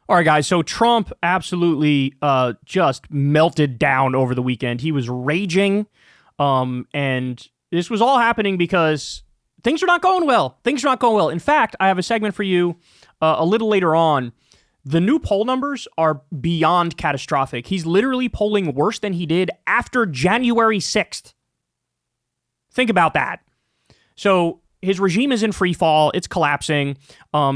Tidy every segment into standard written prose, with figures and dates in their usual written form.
All right, guys. So Trump absolutely just melted down over the weekend. He was raging, and this was all happening because things are not going well. Things are not going well. In fact, I have a segment for you a little later on. The new poll numbers are beyond catastrophic. He's literally polling worse than he did after January 6th. Think about that. So his regime is in free fall. It's collapsing.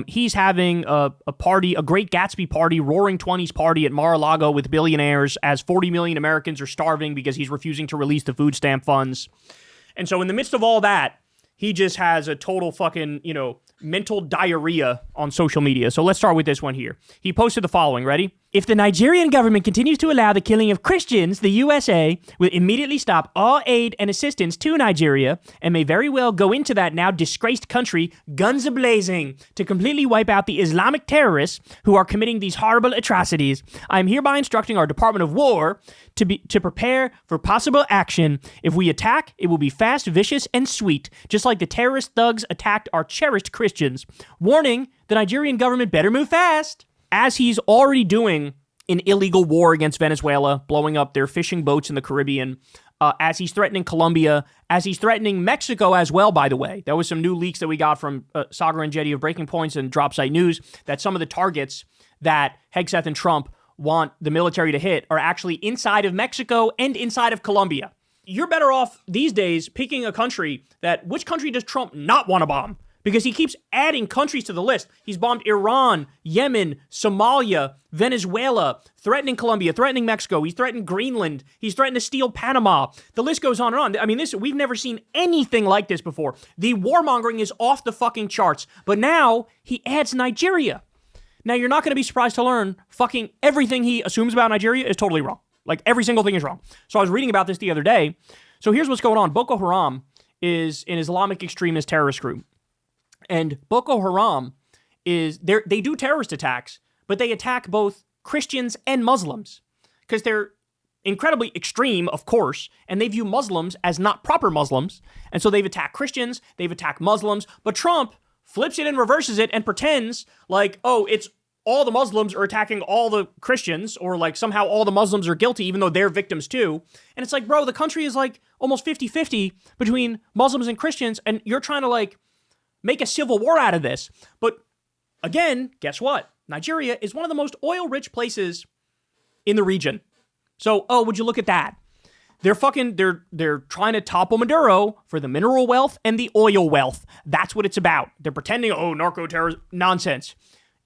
He's having a party, a Great Gatsby party, Roaring Twenties party at Mar-a-Lago with billionaires as 40 million Americans are starving because he's refusing to release the food stamp funds. And so in the midst of all that, he just has a total fucking, mental diarrhea on social media. So let's start with this one here. He posted the following. Ready? If the Nigerian government continues to allow the killing of Christians, the USA will immediately stop all aid and assistance to Nigeria and may very well go into that now disgraced country guns a-blazing to completely wipe out the Islamic terrorists who are committing these horrible atrocities. I am hereby instructing our Department of War to prepare for possible action. If we attack, it will be fast, vicious, and sweet, just like the terrorist thugs attacked our cherished Christians. Warning, the Nigerian government better move fast. As he's already doing an illegal war against Venezuela, blowing up their fishing boats in the Caribbean, as he's threatening Colombia, as he's threatening Mexico as well, by the way. There was some new leaks that we got from Sagar and Jetty of Breaking Points and Drop Site News that some of the targets that Hegseth and Trump want the military to hit are actually inside of Mexico and inside of Colombia. You're better off these days picking a country which country does Trump not want to bomb? Because he keeps adding countries to the list. He's bombed Iran, Yemen, Somalia, Venezuela, threatening Colombia, threatening Mexico. He's threatened Greenland. He's threatened to steal Panama. The list goes on and on. I mean, we've never seen anything like this before. The warmongering is off the fucking charts. But now he adds Nigeria. Now, you're not going to be surprised to learn fucking everything he assumes about Nigeria is totally wrong. Like, every single thing is wrong. So I was reading about this the other day. So here's what's going on. Boko Haram is an Islamic extremist terrorist group. And Boko Haram they do terrorist attacks, but they attack both Christians and Muslims because they're incredibly extreme, of course, and they view Muslims as not proper Muslims. And so they've attacked Christians, they've attacked Muslims, but Trump flips it and reverses it and pretends like, oh, it's all the Muslims are attacking all the Christians, or like somehow all the Muslims are guilty, even though they're victims too. And it's like, bro, the country is like almost 50-50 between Muslims and Christians, and you're trying to like make a civil war out of this. But again, guess what? Nigeria is one of the most oil-rich places in the region. So, would you look at that? They're trying to topple Maduro for the mineral wealth and the oil wealth. That's what it's about. They're pretending, narco-terrorism, nonsense.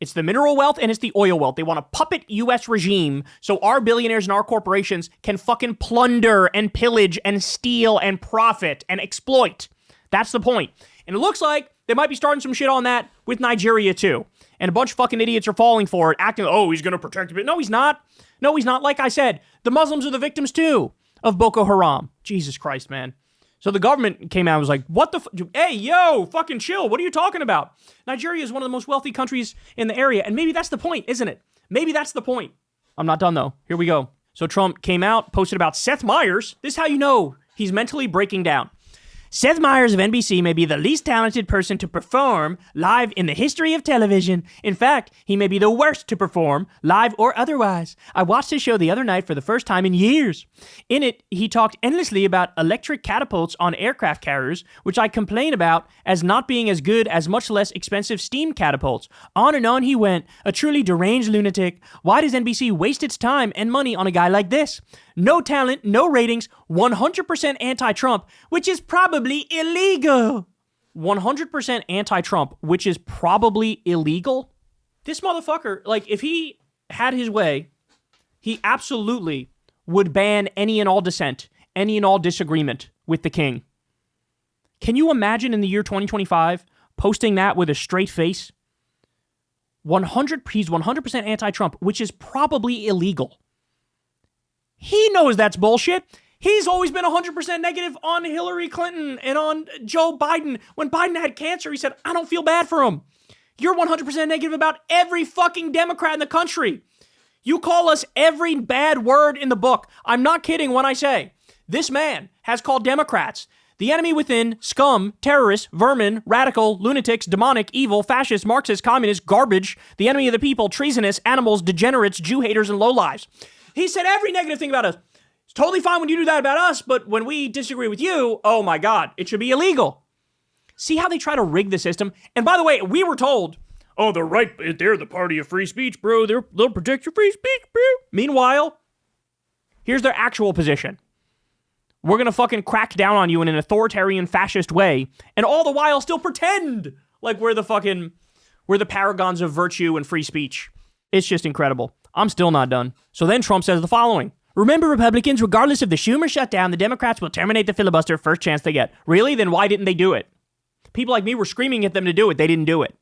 It's the mineral wealth and it's the oil wealth. They want a puppet U.S. regime so our billionaires and our corporations can fucking plunder and pillage and steal and profit and exploit. That's the point. And it looks like they might be starting some shit on that with Nigeria too. And a bunch of fucking idiots are falling for it, acting, he's going to protect it. No, he's not. No, he's not. Like I said, the Muslims are the victims too of Boko Haram. Jesus Christ, man. So the government came out and was like, what the hey, yo, fucking chill. What are you talking about? Nigeria is one of the most wealthy countries in the area. And maybe that's the point, isn't it? Maybe that's the point. I'm not done though. Here we go. So Trump came out, posted about Seth Meyers. This is how you know he's mentally breaking down. Seth Meyers of NBC may be the least talented person to perform live in the history of television. In fact, he may be the worst to perform, live or otherwise. I watched his show the other night for the first time in years. In it, he talked endlessly about electric catapults on aircraft carriers, which I complain about as not being as good as much less expensive steam catapults. On and on he went, a truly deranged lunatic. Why does NBC waste its time and money on a guy like this? No talent, no ratings, 100% anti-Trump, which is probably illegal. 100% anti-Trump, which is probably illegal? This motherfucker, like, if he had his way, he absolutely would ban any and all dissent, any and all disagreement with the king. Can you imagine in the year 2025 posting that with a straight face? He's 100% anti-Trump, which is probably illegal. He knows that's bullshit. He's always been 100% negative on Hillary Clinton and on Joe Biden. When Biden had cancer, he said, I don't feel bad for him. You're 100% negative about every fucking Democrat in the country. You call us every bad word in the book. I'm not kidding when I say this man has called Democrats The enemy within, scum, terrorists, vermin, radical, lunatics, demonic, evil, fascist, Marxist, communist, garbage, the enemy of the people, treasonous, animals, degenerates, Jew haters, and lowlives. He said every negative thing about us. It's totally fine when you do that about us, but when we disagree with you, oh my God, it should be illegal. See how they try to rig the system? And by the way, we were told, oh, the right, they're the party of free speech, bro. They'll protect your free speech, bro. Meanwhile, here's their actual position. We're going to fucking crack down on you in an authoritarian fascist way, and all the while still pretend like we're the paragons of virtue and free speech. It's just incredible. I'm still not done. So then Trump says the following. Remember, Republicans, regardless of the Schumer shutdown, the Democrats will terminate the filibuster first chance they get. Really? Then why didn't they do it? People like me were screaming at them to do it. They didn't do it.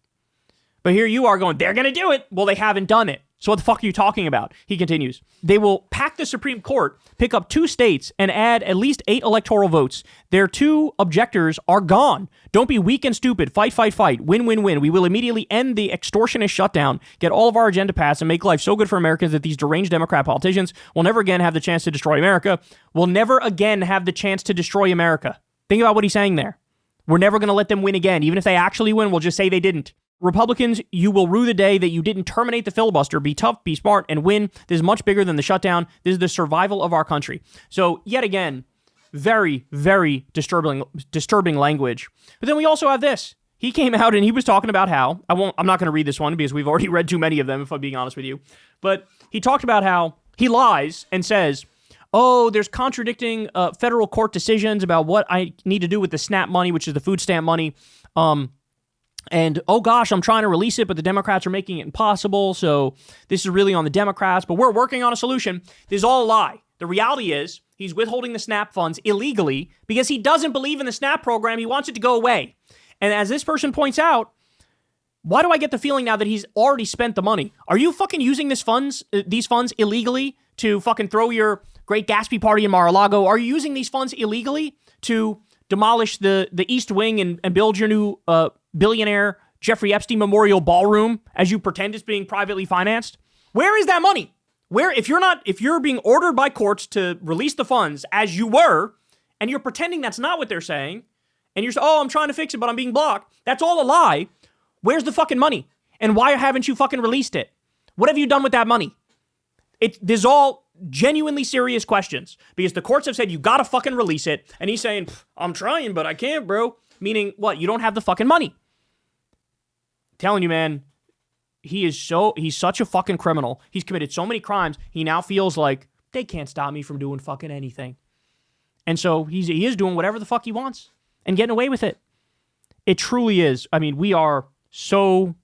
But here you are going, they're going to do it. Well, they haven't done it. So what the fuck are you talking about? He continues. They will pack the Supreme Court, pick up 2 states, and add at least 8 electoral votes. Their 2 objectors are gone. Don't be weak and stupid. Fight, fight, fight. Win, win, win. We will immediately end the extortionist shutdown, get all of our agenda passed, and make life so good for Americans that these deranged Democrat politicians will never again have the chance to destroy America. Will never again have the chance to destroy America. Think about what he's saying there. We're never going to let them win again. Even if they actually win, we'll just say they didn't. Republicans, you will rue the day that you didn't terminate the filibuster. Be tough, be smart, and win. This is much bigger than the shutdown. This is the survival of our country. So, yet again, very, very disturbing language. But then we also have this. He came out and he was talking about how, I'm not going to read this one because we've already read too many of them, if I'm being honest with you. But he talked about how he lies and says, oh, there's contradicting federal court decisions about what I need to do with the SNAP money, which is the food stamp money. And, oh gosh, I'm trying to release it, but the Democrats are making it impossible. So this is really on the Democrats, but we're working on a solution. This is all a lie. The reality is he's withholding the SNAP funds illegally because he doesn't believe in the SNAP program. He wants it to go away. And as this person points out, why do I get the feeling now that he's already spent the money? Are you fucking using these funds illegally to fucking throw your Great Gatsby party in Mar-a-Lago? Are you using these funds illegally to demolish the East Wing and build your new billionaire Jeffrey Epstein Memorial Ballroom as you pretend it's being privately financed? Where is that money? Where, if you're being ordered by courts to release the funds as you were, and you're pretending that's not what they're saying, and you're saying, oh, I'm trying to fix it, but I'm being blocked. That's all a lie. Where's the fucking money? And why haven't you fucking released it? What have you done with that money? There's all genuinely serious questions because the courts have said you gotta fucking release it. And he's saying, I'm trying, but I can't, bro. Meaning what? You don't have the fucking money. Telling you, man, he's such a fucking criminal. He's committed so many crimes. He now feels like they can't stop me from doing fucking anything. And so he is doing whatever the fuck he wants and getting away with it. It truly is. I mean, we are so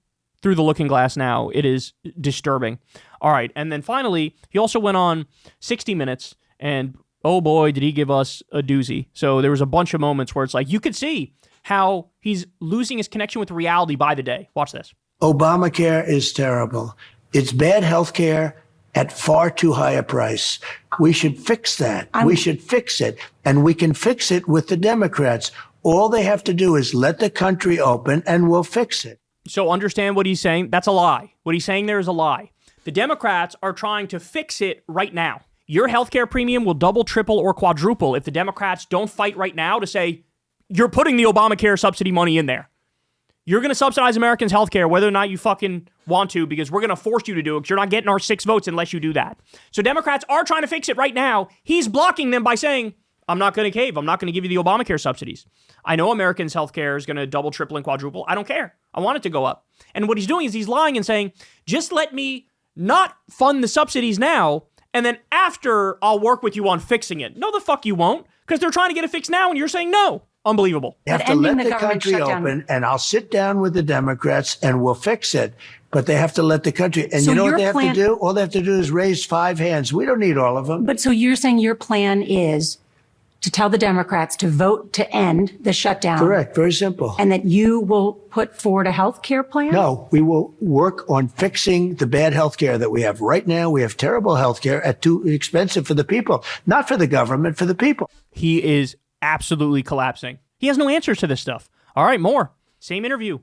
through the looking glass now. It is disturbing. All right. And then finally, he also went on 60 Minutes and oh boy, did he give us a doozy. So there was a bunch of moments where it's like, you could see how he's losing his connection with reality by the day. Watch this. Obamacare is terrible. It's bad health care at far too high a price. We should fix that. We should fix it. And we can fix it with the Democrats. All they have to do is let the country open and we'll fix it. So understand what he's saying. That's a lie. What he's saying there is a lie. The Democrats are trying to fix it right now. Your healthcare premium will double, triple, or quadruple if the Democrats don't fight right now to say, you're putting the Obamacare subsidy money in there. You're going to subsidize Americans' healthcare whether or not you fucking want to because we're going to force you to do it because you're not getting our 6 votes unless you do that. So Democrats are trying to fix it right now. He's blocking them by saying, I'm not going to cave. I'm not going to give you the Obamacare subsidies. I know Americans' healthcare is going to double, triple, and quadruple. I don't care. I want it to go up. And what he's doing is he's lying and saying, just let me not fund the subsidies now, and then after I'll work with you on fixing it. No, the fuck you won't, because they're trying to get it fixed now, and you're saying no. Unbelievable. You have to let the country open, and I'll sit down with the Democrats, and we'll fix it. But they have to let the country. And you know what they have to do? All they have to do is raise 5 hands. We don't need all of them. But so you're saying your plan is to tell the Democrats to vote to end the shutdown. Correct. Very simple. And that you will put forward a health care plan? No, we will work on fixing the bad health care that we have right now. We have terrible health care at too expensive for the people, not for the government, for the people. He is absolutely collapsing. He has no answers to this stuff. All right, more. Same interview.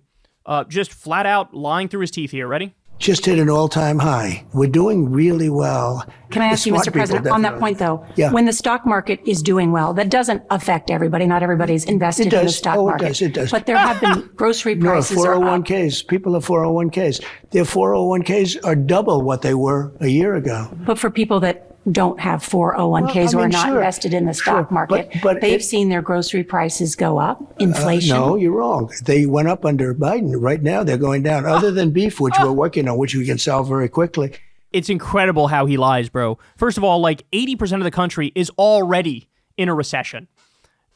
Just flat out lying through his teeth here. Ready? just hit an all-time high. We're doing really well. Can I ask you, Mr. President, on that point, though, when the stock market is doing well, that doesn't affect everybody. Not everybody's invested in the stock market. It does. But there have been grocery prices No, 401ks. People have 401ks. Their 401ks are double what they were a year ago. But for people that don't have 401ks or are not invested in the stock market, but they've seen their grocery prices go up, inflation. No, you're wrong. They went up under Biden. Right now, they're going down. Other than beef, which we're working on, which we can solve very quickly. It's incredible how he lies, bro. First of all, like 80% of the country is already in a recession.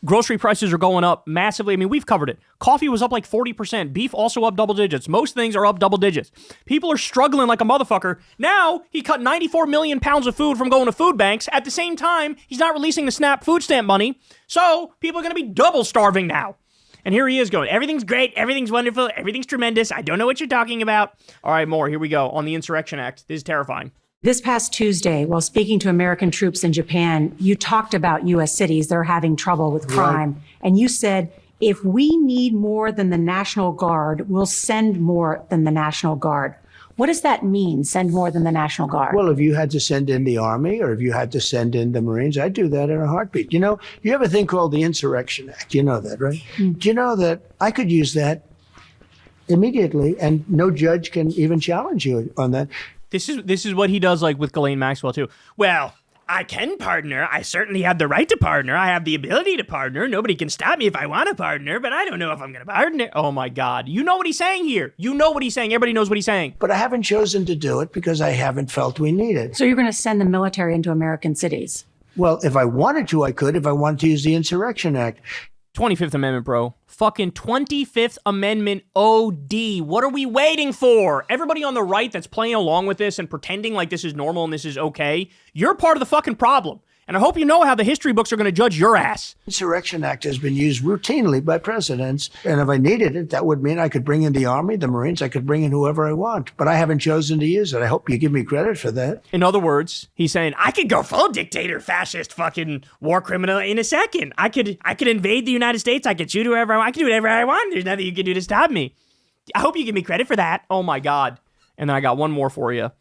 Grocery prices are going up massively. I mean, we've covered it. Coffee was up like 40%. Beef also up double digits. Most things are up double digits. People are struggling like a motherfucker. Now, he cut 94 million pounds of food from going to food banks. At the same time, he's not releasing the SNAP food stamp money. So, people are going to be double starving now. And here he is going, everything's great, everything's wonderful, everything's tremendous. I don't know what you're talking about. All right, more. Here we go. On the Insurrection Act. This is terrifying. This past Tuesday, while speaking to American troops in Japan, you talked about U.S. cities that are having trouble with crime. Right. And you said, if we need more than the National Guard, we'll send more than the National Guard. What does that mean, send more than the National Guard? Well, if you had to send in the Army or if you had to send in the Marines, I'd do that in a heartbeat. You know, you have a thing called the Insurrection Act. You know that, right? Do you know that I could use that immediately and no judge can even challenge you on that? This is what he does, like with Ghislaine Maxwell too. Well, I can pardon her. I certainly have the right to pardon her. I have the ability to pardon her. Nobody can stop me if I want to pardon her, but I don't know if I'm going to pardon her. Oh my God. You know what he's saying here. You know what he's saying. Everybody knows what he's saying. But I haven't chosen to do it because I haven't felt we need it. So you're going to send the military into American cities? Well, if I wanted to, I could. If I wanted to use the Insurrection Act. 25th Amendment, bro. Fucking 25th Amendment OD. What are we waiting for? Everybody on the right that's playing along with this and pretending like this is normal and this is okay, you're part of the fucking problem. And I hope you know how the history books are going to judge your ass. Insurrection Act has been used routinely by presidents. And if I needed it, that would mean I could bring in the Army, the Marines, I could bring in whoever I want. But I haven't chosen to use it. I hope you give me credit for that. In other words, he's saying, I could go full dictator, fascist, fucking war criminal in a second. I could invade the United States. I could shoot whoever I want. I could do whatever I want. There's nothing you can do to stop me. I hope you give me credit for that. Oh my God. And then I got one more for you.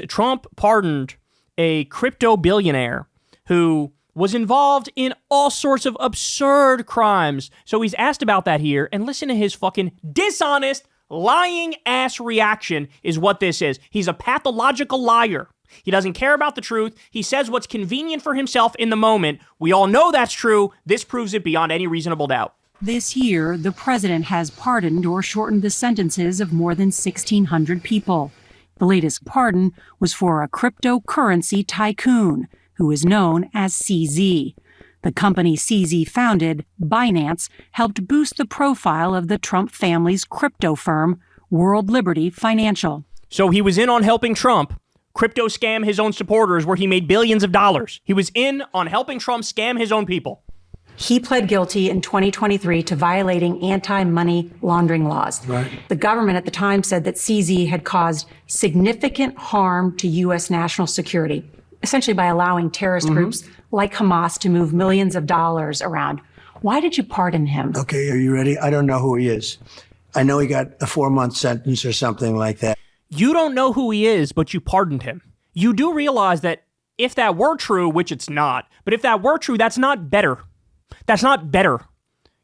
Trump pardoned a crypto billionaire who was involved in all sorts of absurd crimes. So he's asked about that here, and listen to his fucking dishonest, lying ass reaction is what this is. He's a pathological liar. He doesn't care about the truth. He says what's convenient for himself in the moment. We all know that's true. This proves it beyond any reasonable doubt. This year, the president has pardoned or shortened the sentences of more than 1,600 people. The latest pardon was for a cryptocurrency tycoon who is known as CZ. The company CZ founded, Binance, helped boost the profile of the Trump family's crypto firm, World Liberty Financial. So he was in on helping Trump crypto scam his own supporters where he made billions of dollars. He was in on helping Trump scam his own people. He pled guilty in 2023 to violating anti-money laundering laws. Right. The government at the time said that CZ had caused significant harm to U.S. national security, essentially by allowing terrorist groups like Hamas to move millions of dollars around. Why did you pardon him? Okay, are you ready? I don't know who he is. I know he got a 4-month sentence or something like that. You don't know who he is, but you pardoned him. You do realize that if that were true, which it's not, but if that were true, that's not better. That's not better.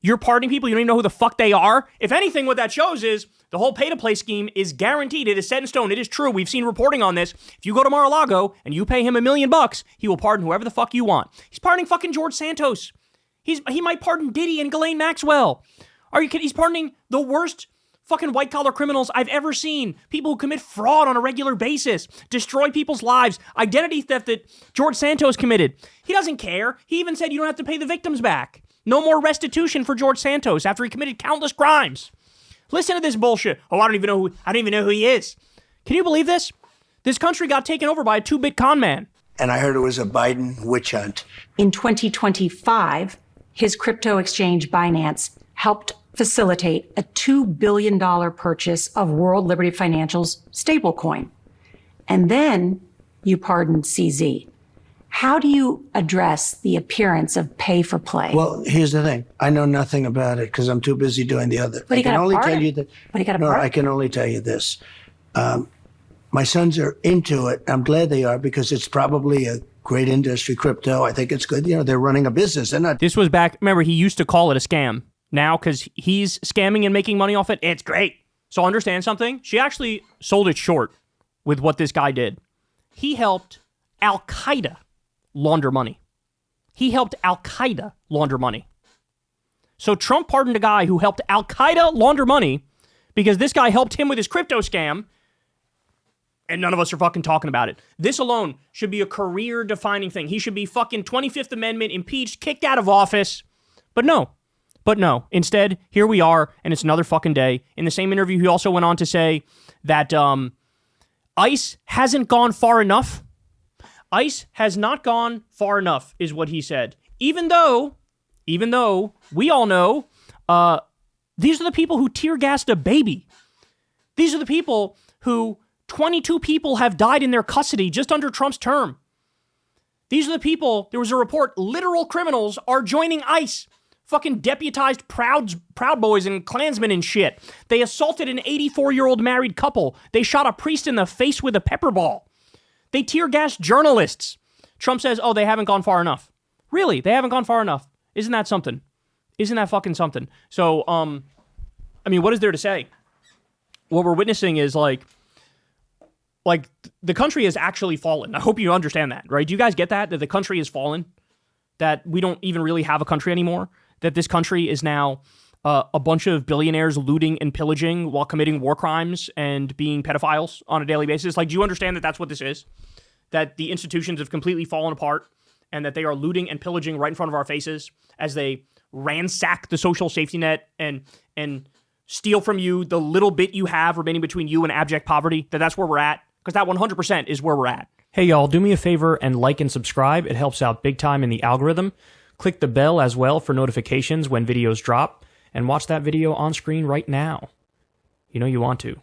You're pardoning people, you don't even know who the fuck they are. If anything, what that shows is the whole pay-to-play scheme is guaranteed. It is set in stone. It is true. We've seen reporting on this. If you go to Mar-a-Lago and you pay him $1 million, he will pardon whoever the fuck you want. He's pardoning fucking George Santos. He might pardon Diddy and Ghislaine Maxwell. Are you kidding? He's pardoning the worst fucking white-collar criminals I've ever seen. People who commit fraud on a regular basis, destroy people's lives, identity theft that George Santos committed. He doesn't care. He even said you don't have to pay the victims back. No more restitution for George Santos after he committed countless crimes. Listen to this bullshit. Oh, I don't even know who he is. Can you believe this? This country got taken over by a 2-bit con man. And I heard it was a Biden witch hunt. In 2025, his crypto exchange Binance helped facilitate a $2 billion purchase of World Liberty Financial's stablecoin. And then you pardoned CZ. How do you address the appearance of pay for play? Well, here's the thing. I know nothing about it because I'm too busy doing the other. But I can only tell you that. But he got a No, pardon. I can only tell you this. My sons are into it. I'm glad they are because it's probably a great industry, crypto. I think it's good. They're running a business. They're not. This was back, remember, he used to call it a scam. Now, because he's scamming and making money off it, it's great. So understand something. She actually sold it short with what this guy did. He helped Al-Qaeda launder money. He helped Al-Qaeda launder money. So Trump pardoned a guy who helped Al-Qaeda launder money because this guy helped him with his crypto scam, and none of us are fucking talking about it. This alone should be a career-defining thing. He should be fucking 25th Amendment, impeached, kicked out of office. But no. Instead, here we are, and it's another fucking day. In the same interview, he also went on to say that ICE hasn't gone far enough. ICE has not gone far enough, is what he said. Even though we all know these are the people who tear gassed a baby. These are the people who 22 people have died in their custody just under Trump's term. These are the people, there was a report, literal criminals are joining ICE. Fucking deputized Proud Boys and Klansmen and shit. They assaulted an 84-year-old married couple. They shot a priest in the face with a pepper ball. They tear gassed journalists. Trump says, oh, they haven't gone far enough. Really? They haven't gone far enough. Isn't that something? Isn't that fucking something? So, I mean, what is there to say? What we're witnessing is like the country has actually fallen. I hope you understand that, right? Do you guys get that? That the country has fallen? That we don't even really have a country anymore? That this country is now a bunch of billionaires looting and pillaging while committing war crimes and being pedophiles on a daily basis? Like, do you understand that that's what this is? That the institutions have completely fallen apart and that they are looting and pillaging right in front of our faces as they ransack the social safety net and steal from you the little bit you have remaining between you and abject poverty? That's where we're at? Because that 100% is where we're at. Hey, y'all, do me a favor and like and subscribe. It helps out big time in the algorithm. Click the bell as well for notifications when videos drop, and watch that video on screen right now. You know you want to.